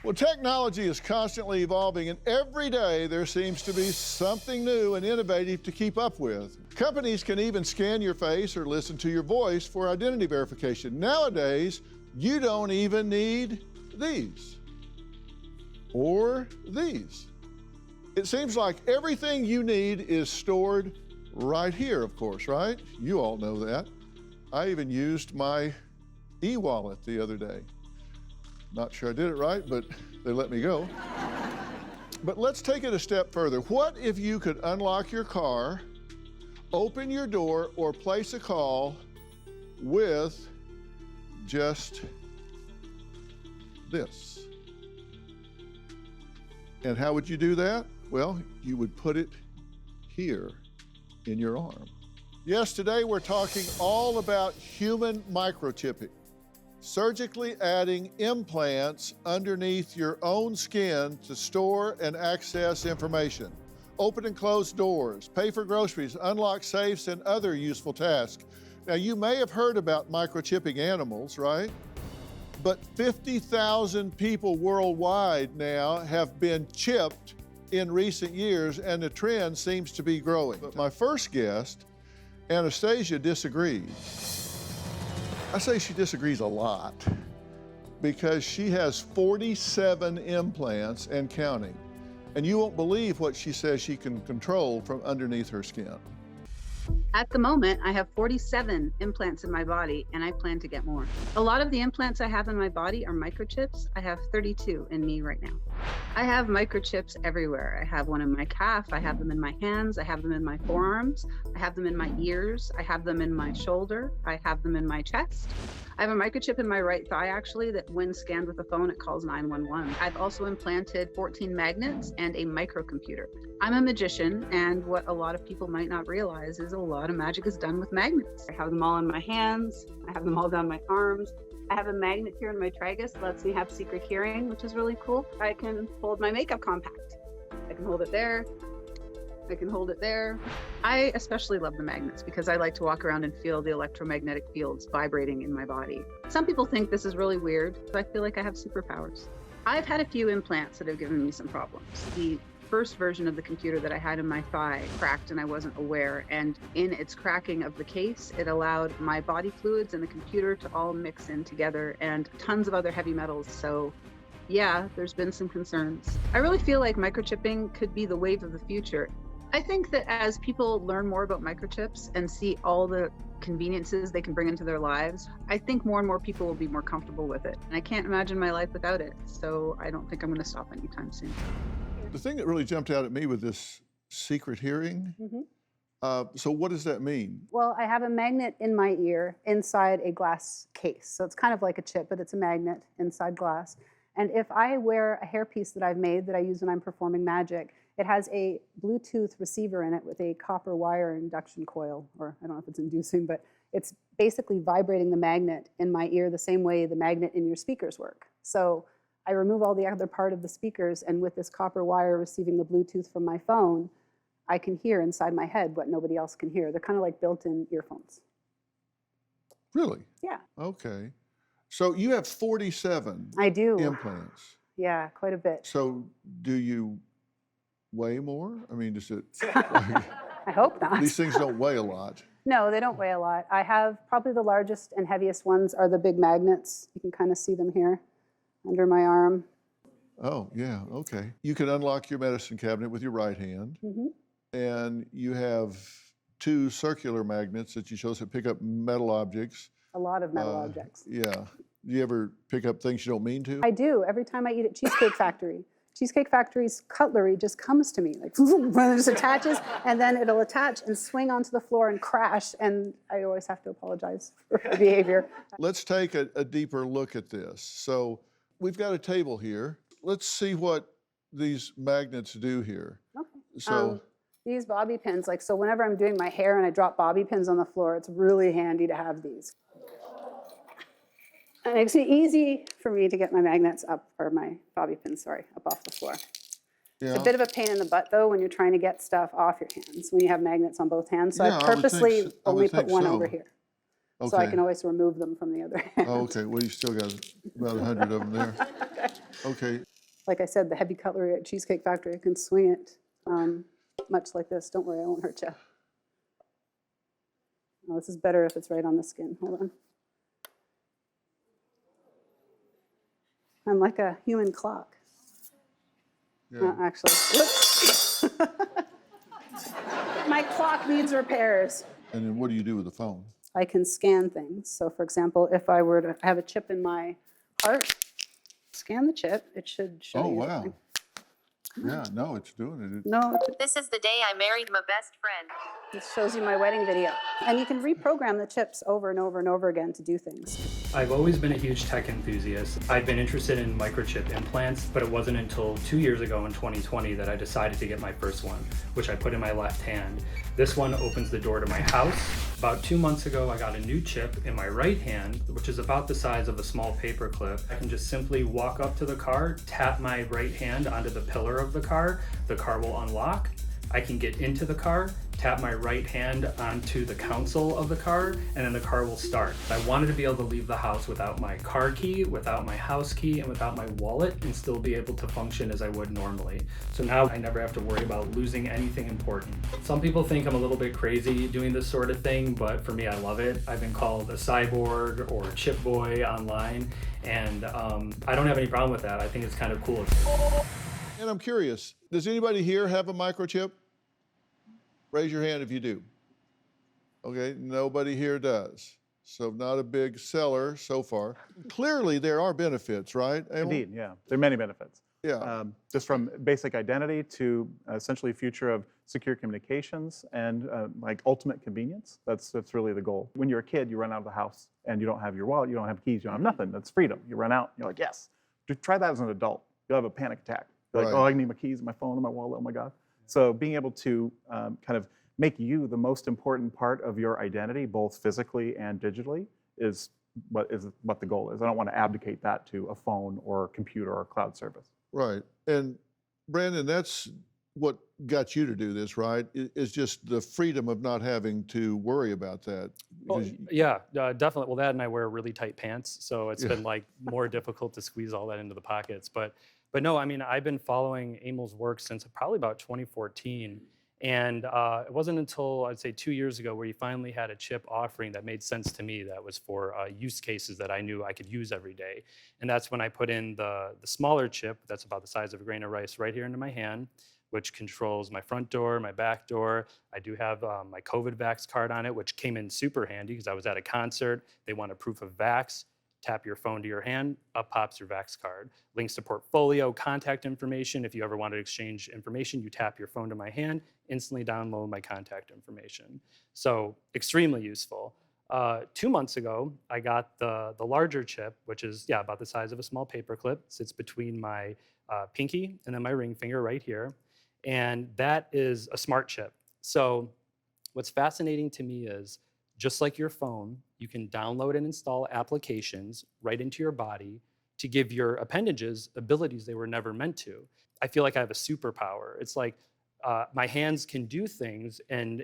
Well, technology is constantly evolving, and every day there seems to be something new and innovative to keep up with. Companies can even scan your face or listen to your voice for identity verification. Nowadays, you don't even need these or these. It seems like everything you need is stored right here, of course, right? You all know that. I even used my e-wallet the other day. Not sure I did it right, but they let me go. But let's take it a step further. What if you could unlock your car, open your door, or place a call with just this? And how would you do that? Well, you would put it here in your arm. Yes, today we're talking all about human microchipping. Surgically adding implants underneath your own skin to store and access information, open and close doors, pay for groceries, unlock safes, and other useful tasks. Now, you may have heard about microchipping animals, right? But 50,000 people worldwide now have been chipped in recent years, and the trend seems to be growing. But my first guest, Anastasia, disagrees. I say she disagrees a lot because she has 47 implants and counting. And you won't believe what she says she can control from underneath her skin. At the moment, I have 47 implants in my body, and I plan to get more. A lot of the implants I have in my body are microchips. I have 32 in me right now. I have microchips everywhere. I have one in my calf, I have them in my hands, I have them in my forearms, I have them in my ears, I have them in my shoulder, I have them in my chest. I have a microchip in my right thigh, actually, that when scanned with a phone, it calls 911. I've also implanted 14 magnets and a microcomputer. I'm a magician, and what a lot of people might not realize is a lot of magic is done with magnets. I have them all in my hands, I have them all down my arms. I have a magnet here in my tragus that lets me have secret hearing, which is really cool. I can hold my makeup compact. I can hold it there. I can hold it there. I especially love the magnets because I like to walk around and feel the electromagnetic fields vibrating in my body. Some people think this is really weird, but I feel like I have superpowers. I've had a few implants that have given me some problems. The first version of the computer that I had in my thigh cracked and I wasn't aware, and in its cracking of the case, it allowed my body fluids and the computer to all mix in together and tons of other heavy metals. So yeah, there's been some concerns. I really feel like microchipping could be the wave of the future. I think that as people learn more about microchips and see all the conveniences they can bring into their lives, I think more and more people will be more comfortable with it. And I can't imagine my life without it. So I don't think I'm going to stop anytime soon. The thing that really jumped out at me with this secret hearing, so what does that mean? Well, I have a magnet in my ear inside a glass case. So it's kind of like a chip, but it's a magnet inside glass. And if I wear a hairpiece that I've made that I use when I'm performing magic, it has a Bluetooth receiver in it with a copper wire induction coil, or I don't know if it's inducing, but it's basically vibrating the magnet in my ear the same way the magnet in your speakers work. So I remove all the other part of the speakers, and with this copper wire receiving the Bluetooth from my phone, I can hear inside my head what nobody else can hear. They're kind of like built-in earphones. Really? Yeah. Okay. So you have 47 I do. implants. Yeah, quite a bit. So do you weigh more? I mean, does it? I hope not. These things don't weigh a lot. No, they don't weigh a lot. I have probably the largest and heaviest ones are the big magnets. You can kind of see them here under my arm. Oh, yeah, okay. You can unlock your medicine cabinet with your right hand, and you have 2 circular magnets that you chose to pick up metal objects. A lot of metal objects. Yeah. Do you ever pick up things you don't mean to? I do. Every time I eat at Cheesecake Factory. Cheesecake Factory's cutlery just comes to me, like when it just attaches, and then it'll attach and swing onto the floor and crash, and I always have to apologize for my behavior. Let's take a deeper look at this. So we've got a table here. Let's see what these magnets do here. Okay. So these bobby pins, like, so whenever I'm doing my hair and I drop bobby pins on the floor, it's really handy to have these. It makes it easy for me to get my magnets up, or my bobby pins, sorry, up off the floor. yeah. It's a bit of a pain in the butt, though, when you're trying to get stuff off your hands, when you have magnets on both hands. So Yeah, I I would think purposely so. only put one so. over here. Okay. So I can always remove them from the other hand. Oh, okay, well, you still got about 100 of them there. Okay, like I said, the heavy cutlery at Cheesecake Factory, I can swing it much like this. Don't worry, I won't hurt you. Oh, this is better if it's right on the skin. Hold on. I'm like a human clock. Yeah. Actually, whoops. My clock needs repairs. And then what do you do with the phone? I can scan things. So for example, if I were to have a chip in my heart, scan the chip, it should show Oh, you. wow. everything. Yeah, no, it's doing it. No, This is the day I married my best friend. it shows you my wedding video. And you can reprogram the chips over and over and over again to do things. I've always been a huge tech enthusiast. I've been interested in microchip implants, but it wasn't until 2 years ago in 2020 that I decided to get my first one, which I put in my left hand. This one opens the door to my house. About 2 months ago, I got a new chip in my right hand, which is about the size of a small paper clip. I can just simply walk up to the car, tap my right hand onto the pillar of the car will unlock. I can get into the car, tap my right hand onto the console of the car, and then the car will start. I wanted to be able to leave the house without my car key, without my house key, and without my wallet, and still be able to function as I would normally. So now I never have to worry about losing anything important. Some people think I'm a little bit crazy doing this sort of thing, but for me, I love it. I've been called a cyborg or chip boy online, and I don't have any problem with that. I think it's kind of cool. And I'm curious, does anybody here have a microchip? Raise your hand if you do. Okay, nobody here does. So not a big seller so far. Clearly there are benefits, right, Amal? Indeed, yeah. There are many benefits. Yeah. Just from basic identity to essentially future of secure communications and like ultimate convenience. That's really the goal. When you're a kid, you run out of the house and you don't have your wallet, you don't have keys, you don't have nothing. That's freedom. You run out, you're like, yes. Try that as an adult. You'll have a panic attack. You're like, Right. oh, I need my keys, my phone, and my wallet, oh my God. So being able to kind of make you the most important part of your identity, both physically and digitally, is what the goal is. I don't want to abdicate that to a phone or computer or cloud service. Right. And Brandon, that's what got you to do this, right? Is just the freedom of not having to worry about that. Well, Because yeah, definitely. Well, Dad and I wear really tight pants, so it's been like more difficult to squeeze all that into the pockets. But no, I mean, I've been following Amal's work since probably about 2014. And it wasn't until, I'd say 2 years ago, where he finally had a chip offering that made sense to me, that was for use cases that I knew I could use every day. And that's when I put in the smaller chip, that's about the size of a grain of rice, right here into my hand, which controls my front door, my back door. I do have my COVID vax card on it, which came in super handy because I was at a concert. They wanted proof of vax. Tap your phone to your hand, up pops your vax card. Links to portfolio, contact information. If you ever wanted to exchange information, you tap your phone to my hand, instantly download my contact information. So extremely useful. 2 months ago, I got the larger chip, which is about the size of a small paperclip. Sits between my pinky and then my ring finger right here. And that is a smart chip. So what's fascinating to me is, just like your phone, you can download and install applications right into your body to give your appendages abilities they were never meant to. I feel like I have a superpower. It's like my hands can do things and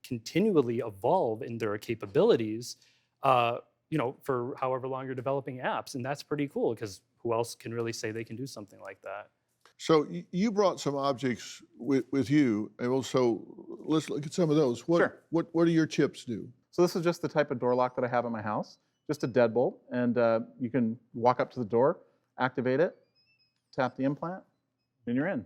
continually evolve in their capabilities, for however long you're developing apps, and that's pretty cool because who else can really say they can do something like that? so you brought some objects with you, and also let's look at some of those. Sure. What do your chips do? So this is just the type of door lock that I have at my house, just a deadbolt, and you can walk up to the door, activate it, tap the implant, and you're in.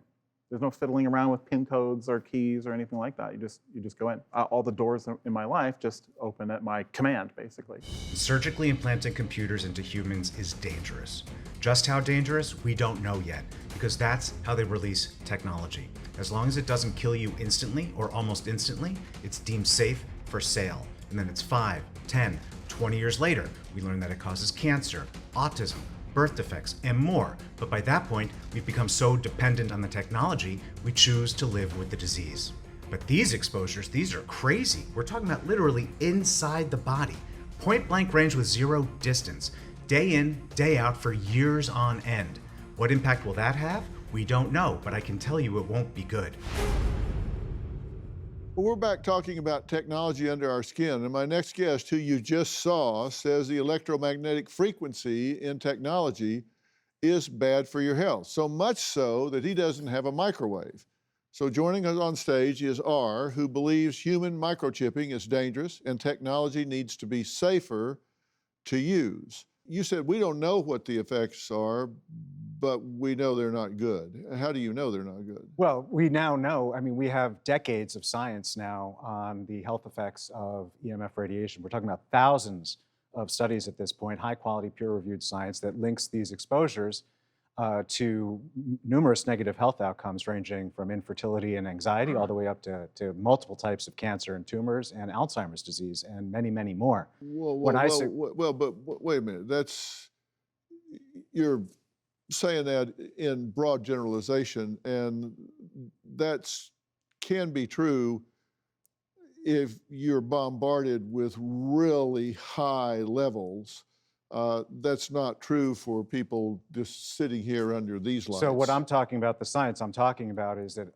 There's no fiddling around with PIN codes or keys or anything like that. You just go in. All the doors in my life just open at my command, basically. Surgically implanting computers into humans is dangerous. Just how dangerous, we don't know yet, because that's how they release technology. As long as it doesn't kill you instantly or almost instantly, it's deemed safe for sale. And then it's 5, 10, 20 years later, we learn that it causes cancer, autism, birth defects, and more. But by that point, we've become so dependent on the technology, we choose to live with the disease. But these exposures, these are crazy. We're talking about literally inside the body. Point blank range with zero distance. Day in, day out for years on end. What impact will that have? We don't know, but I can tell you it won't be good. Well, we're back talking about technology under our skin, and my next guest, who you just saw, says the electromagnetic frequency in technology is bad for your health. So much so that he doesn't have a microwave. So joining us on stage is R, who believes human microchipping is dangerous and technology needs to be safer to use. You said we don't know what the effects are, but we know they're not good. How do you know they're not good? Well, we now know, I mean, we have decades of science now on the health effects of EMF radiation. We're talking about thousands of studies at this point, high quality, peer reviewed science that links these exposures to numerous negative health outcomes ranging from infertility and anxiety all the way up to multiple types of cancer and tumors and Alzheimer's disease and many, many more. But wait a minute, you're saying that in broad generalization, and that's can be true if you're bombarded with really high levels. That's not true for people just sitting here under these lights. So what I'm talking about, the science I'm talking about, is that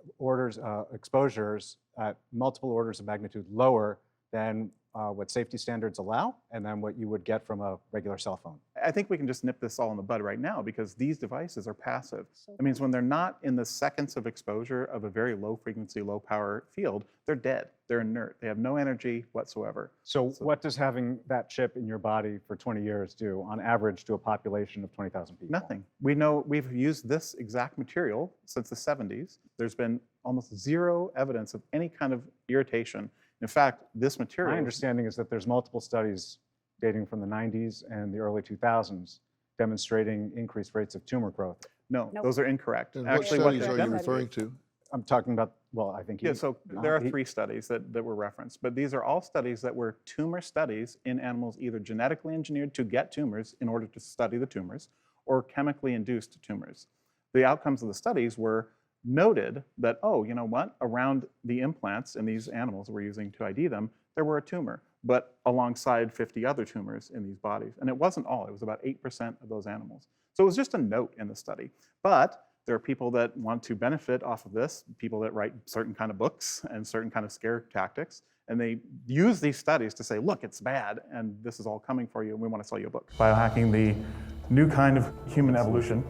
exposures at multiple orders of magnitude lower than what safety standards allow, and then what you would get from a regular cell phone. I think we can just nip this all in the bud right now because these devices are passive. That means when they're not in the seconds of exposure of a very low frequency, low power field, they're dead, they're inert, they have no energy whatsoever. So what does having that chip in your body for 20 years do on average to a population of 20,000 people? Nothing. We know we've used this exact material since the 70s. There's been almost zero evidence of any kind of irritation. In fact, this material— My understanding is that there's multiple studies dating from the 90s and the early 2000s demonstrating increased rates of tumor growth. No, Nope. those are incorrect. And Actually, what studies what are you referring to? I'm talking about, well, I think Yeah, so there are 3 studies that were referenced, but these are all studies that were tumor studies in animals either genetically engineered to get tumors in order to study the tumors or chemically induced tumors. The outcomes of the studies were noted that, oh, you know what, around the implants in these animals we're using to ID them, there were a tumor, but alongside 50 other tumors in these bodies. And it wasn't all, it was about 8% of those animals. So it was just a note in the study. But there are people that want to benefit off of this, people that write certain kind of books and certain kind of scare tactics, and they use these studies to say, look, it's bad, and this is all coming for you, and we want to sell you a book. Biohacking, the new kind of human evolution.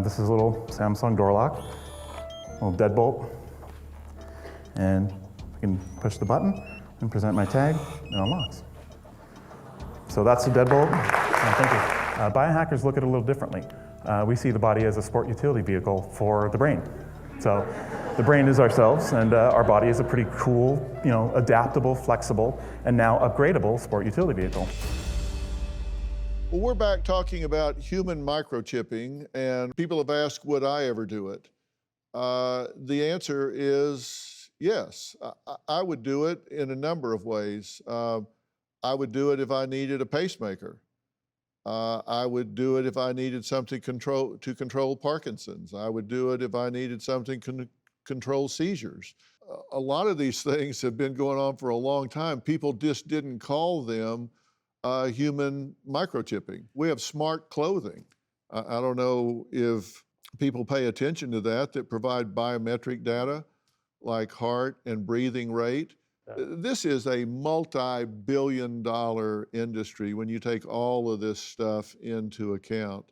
This is a little Samsung door lock, a little deadbolt, and I can push the button and present my tag, and it unlocks. So that's the deadbolt. Thank you. Biohackers look at it a little differently. We see the body as a sport utility vehicle for the brain. So the brain is ourselves, and our body is a pretty cool, adaptable, flexible, and now upgradable sport utility vehicle. Well, we're back talking about human microchipping, and people have asked, would I ever do it? The answer is yes. I would do it in a number of ways. I would do it if I needed a pacemaker. I would do it if I needed something to control Parkinson's. I would do it if I needed something to control seizures. A lot of these things have been going on for a long time. People just didn't call them human microchipping. We have smart clothing. I don't know if people pay attention to that provide biometric data like heart and breathing rate. This is a multi-billion-dollar industry when you take all of this stuff into account.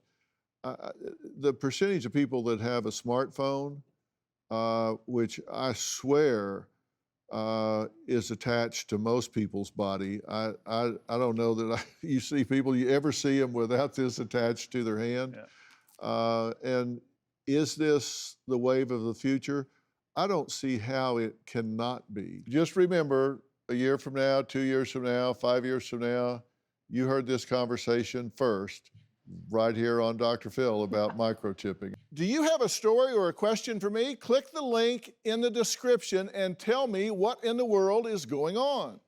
The percentage of people that have a smartphone, which I swear is attached to most people's body. I don't know that you ever see them without this attached to their hand. Yeah. And is this the wave of the future? I don't see how it cannot be. Just remember, a year from now, 2 years from now, 5 years from now, you heard this conversation first, right here on Dr. Phil about microchipping. Do you have a story or a question for me? Click the link in the description and tell me what in the world is going on.